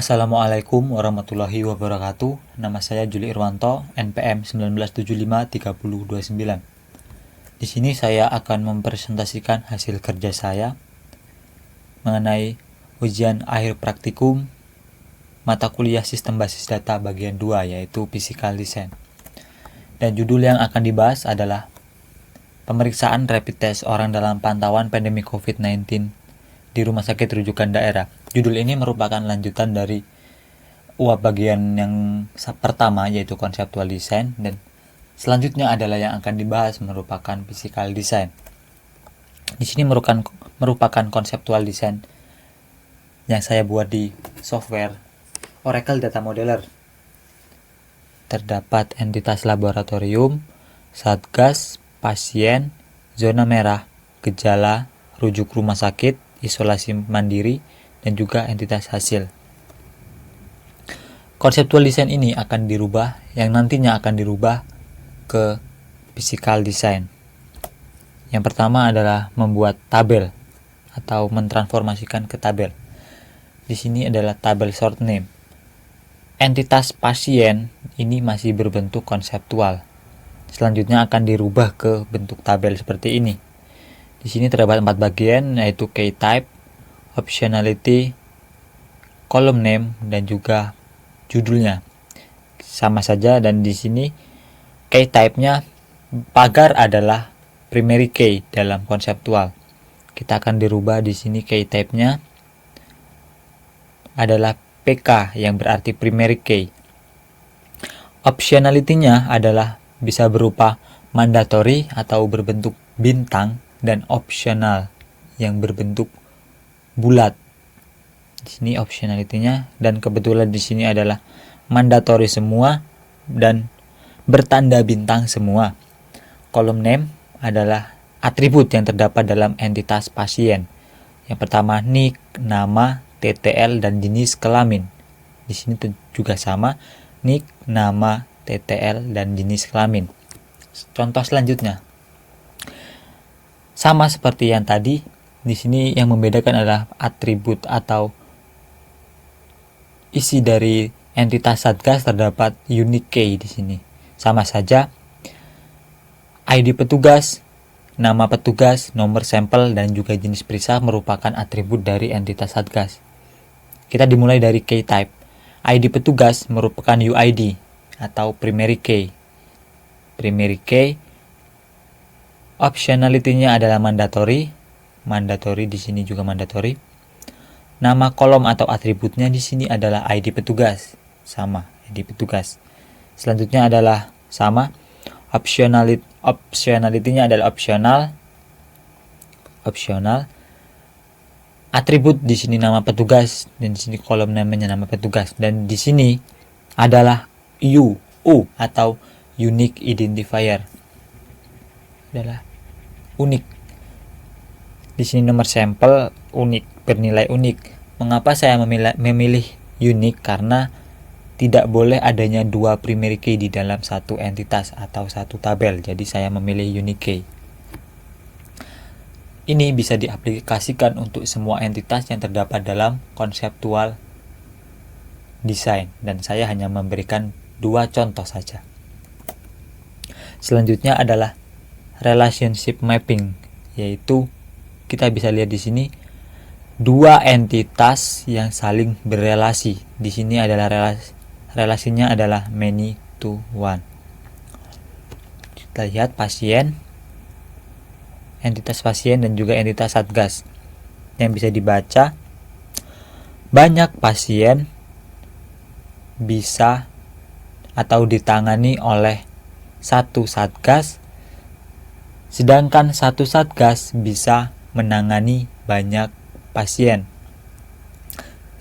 Assalamualaikum warahmatullahi wabarakatuh. Nama saya Juli Irwanto, NPM 19753029. Di sini saya akan mempresentasikan hasil kerja saya mengenai ujian akhir praktikum mata kuliah Sistem Basis Data bagian 2, yaitu Physical Design. Dan judul yang akan dibahas adalah pemeriksaan rapid test orang dalam pantauan pandemi COVID-19 di rumah sakit rujukan daerah. Judul ini merupakan lanjutan dari UAP bagian yang pertama, yaitu Conceptual Design, dan selanjutnya adalah yang akan dibahas merupakan Physical Design. Di sini merupakan Conceptual Design yang saya buat di software Oracle Data Modeler. Terdapat entitas laboratorium, satgas, pasien, zona merah, gejala, rujuk rumah sakit, isolasi mandiri, dan juga entitas hasil. Conceptual design ini akan dirubah, yang nantinya akan dirubah ke physical design. Yang pertama adalah membuat tabel atau mentransformasikan ke tabel. Di sini adalah tabel short name. Entitas pasien ini masih berbentuk konseptual. Selanjutnya akan dirubah ke bentuk tabel seperti ini. Di sini terdapat 4 bagian, yaitu key type, optionality, column name, dan juga judulnya. Sama saja, dan di sini key type-nya pagar adalah primary key dalam konseptual. Kita akan dirubah di sini key type-nya adalah PK yang berarti primary key. Optionality-nya adalah bisa berupa mandatory atau berbentuk bintang, dan optional yang berbentuk bulat. Di sini optionality-nya, dan kebetulan di sini adalah mandatory semua dan bertanda bintang semua. Column name adalah atribut yang terdapat dalam entitas pasien. Yang pertama nick, nama, TTL, dan jenis kelamin. Di sini juga sama, nick, nama, TTL, dan jenis kelamin. Contoh selanjutnya, sama seperti yang tadi, di sini yang membedakan adalah atribut atau isi dari entitas satgas terdapat unique key di sini. Sama saja, ID petugas, nama petugas, nomor sampel, dan juga jenis periksa merupakan atribut dari entitas satgas. Kita dimulai dari key type. ID petugas merupakan UID atau primary key. Primary key. Optionality-nya adalah mandatory di sini juga mandatory. Nama kolom atau atributnya di sini adalah ID petugas, sama ID petugas. Selanjutnya adalah sama, optionality-nya adalah optional. Atribut di sini nama petugas, dan di sini kolom namanya nama petugas, dan di sini adalah U atau unique identifier. Adalah unik. Di sini nomor sampel unik, bernilai unik. Mengapa saya memilih unik? Karena tidak boleh adanya 2 primary key di dalam satu entitas atau satu tabel. Jadi saya memilih unique key. Ini bisa diaplikasikan untuk semua entitas yang terdapat dalam conceptual design, dan saya hanya memberikan 2 contoh saja. Selanjutnya adalah relationship mapping, yaitu kita bisa lihat di sini 2 entitas yang saling berelasi. Di sini adalah relasinya adalah many to one. Kita lihat pasien, entitas pasien, dan juga entitas satgas. Yang bisa dibaca, banyak pasien bisa atau ditangani oleh satu satgas, sedangkan satu satgas bisa menangani banyak pasien.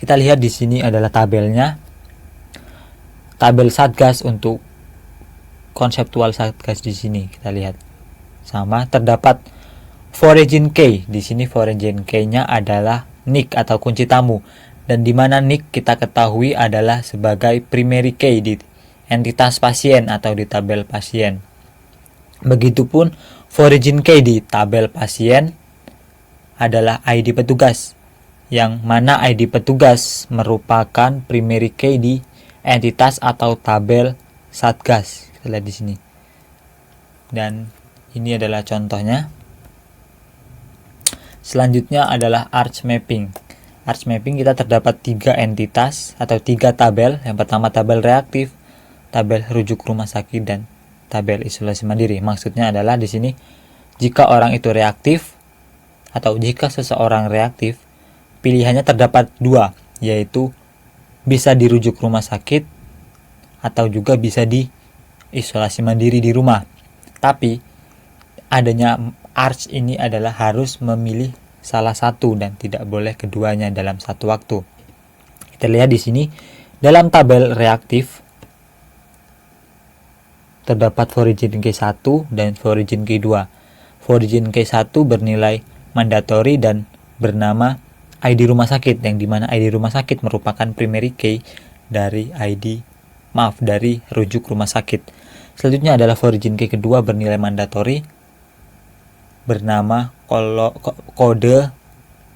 Kita lihat di sini adalah tabelnya. Tabel satgas untuk konseptual satgas di sini kita lihat. Sama, terdapat foreign key. Di sini foreign key-nya adalah nick atau kunci tamu, dan di mana nick kita ketahui adalah sebagai primary key di entitas pasien atau di tabel pasien. Begitupun foreign key di tabel pasien adalah ID petugas yang mana ID petugas merupakan primary key di entitas atau tabel Satgas. Kita lihat di sini. Dan ini adalah contohnya. Selanjutnya adalah arch mapping. Arch mapping kita terdapat 3 entitas atau 3 tabel. Yang pertama tabel reaktif, tabel rujuk rumah sakit, dan tabel isolasi mandiri. Maksudnya adalah di sini jika orang itu reaktif atau jika seseorang reaktif, pilihannya terdapat 2, yaitu bisa dirujuk rumah sakit atau juga bisa di isolasi mandiri di rumah. Tapi adanya arch ini adalah harus memilih salah satu dan tidak boleh keduanya dalam satu waktu. Kita lihat di sini dalam tabel reaktif terdapat foraging K1 dan foraging K2. Foraging K1 bernilai mandatory dan bernama ID rumah sakit, yang dimana ID rumah sakit merupakan primary key dari dari rujuk rumah sakit. Selanjutnya adalah foraging key kedua bernilai mandatory bernama kode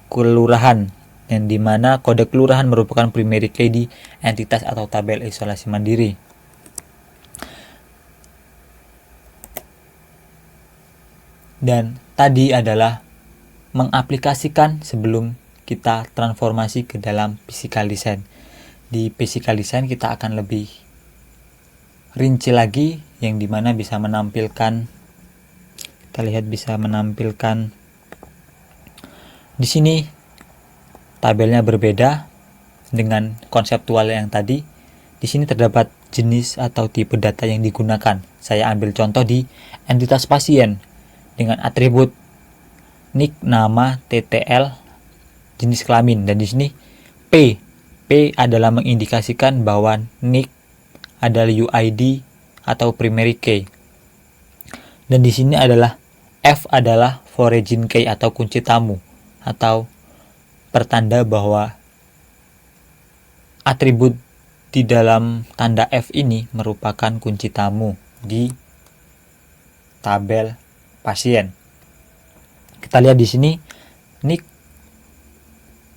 kelurahan, yang dimana kode kelurahan merupakan primary key di entitas atau tabel isolasi mandiri. Dan tadi adalah mengaplikasikan sebelum kita transformasi ke dalam physical design. Di physical design kita akan lebih rinci lagi, yang dimana bisa menampilkan, kita lihat bisa menampilkan di sini tabelnya berbeda dengan konseptual yang tadi. Di sini terdapat jenis atau tipe data yang digunakan. Saya ambil contoh di entitas pasien dengan atribut NIK, nama, TTL, jenis kelamin, dan di sini P adalah mengindikasikan bahwa NIK adalah UID atau primary key. Dan di sini adalah F adalah foraging key atau kunci tamu, atau pertanda bahwa atribut di dalam tanda F ini merupakan kunci tamu di tabel pasien. Kita lihat di sini NIK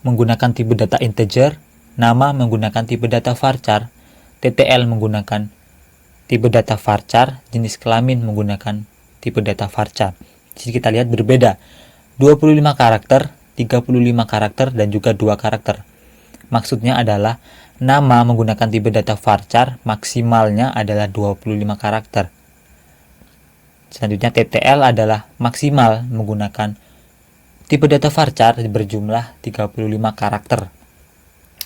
menggunakan tipe data integer, nama menggunakan tipe data varchar, TTL menggunakan tipe data varchar, jenis kelamin menggunakan tipe data varchar. Jadi kita lihat berbeda, 25 karakter, 35 karakter, dan juga 2 karakter. Maksudnya adalah nama menggunakan tipe data varchar maksimalnya adalah 25 karakter. Selanjutnya TTL adalah maksimal menggunakan tipe data varchar berjumlah 35 karakter.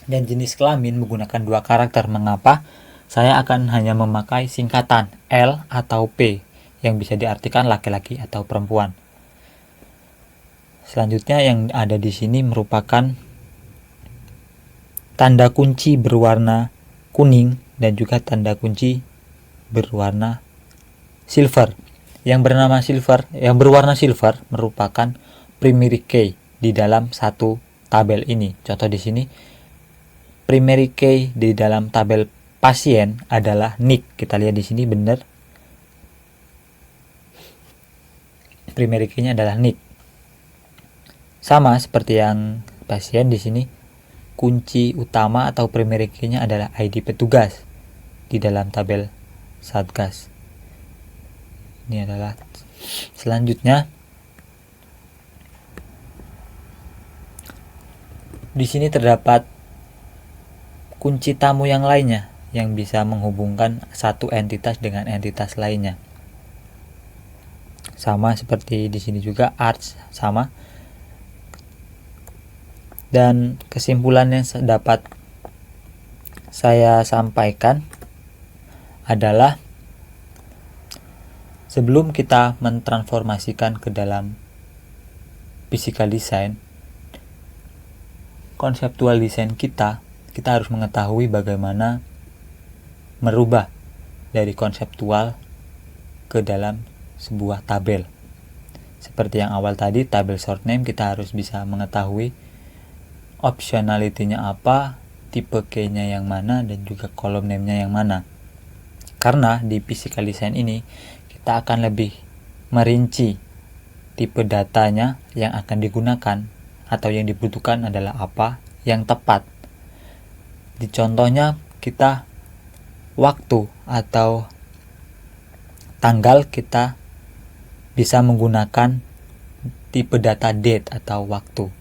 Dan jenis kelamin menggunakan 2 karakter. Mengapa? Saya akan hanya memakai singkatan L atau P yang bisa diartikan laki-laki atau perempuan. Selanjutnya yang ada di sini merupakan tanda kunci berwarna kuning dan juga tanda kunci berwarna silver. Yang berwarna silver merupakan primary key di dalam satu tabel ini. Contoh di sini primary key di dalam tabel pasien adalah NIK. Kita lihat di sini benar. Primary key-nya adalah NIK. Sama seperti yang pasien di sini, kunci utama atau primary key-nya adalah ID petugas di dalam tabel Satgas. Ini adalah selanjutnya. Di sini terdapat kunci tamu yang lainnya yang bisa menghubungkan satu entitas dengan entitas lainnya. Sama seperti di sini juga arch sama. Dan kesimpulan yang dapat saya sampaikan adalah sebelum kita mentransformasikan ke dalam physical design, konseptual design kita harus mengetahui bagaimana merubah dari konseptual ke dalam sebuah tabel. Seperti yang awal tadi, tabel short name kita harus bisa mengetahui optionality-nya apa, tipe key-nya yang mana, dan juga column name-nya yang mana. Karena di physical design ini kita akan lebih merinci tipe datanya yang akan digunakan atau yang dibutuhkan adalah apa yang tepat. Di contohnya kita waktu atau tanggal, kita bisa menggunakan tipe data date atau waktu.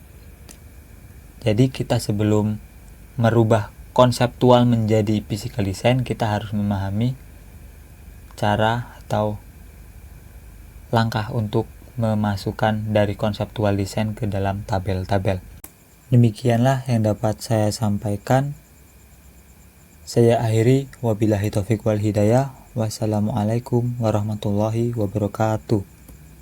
Jadi kita sebelum merubah konseptual menjadi physical design, kita harus memahami cara atau langkah untuk memasukkan dari konseptual design ke dalam tabel-tabel. Demikianlah yang dapat saya sampaikan. Saya akhiri, wabillahi taufiq wal hidayah. Wassalamualaikum warahmatullahi wabarakatuh.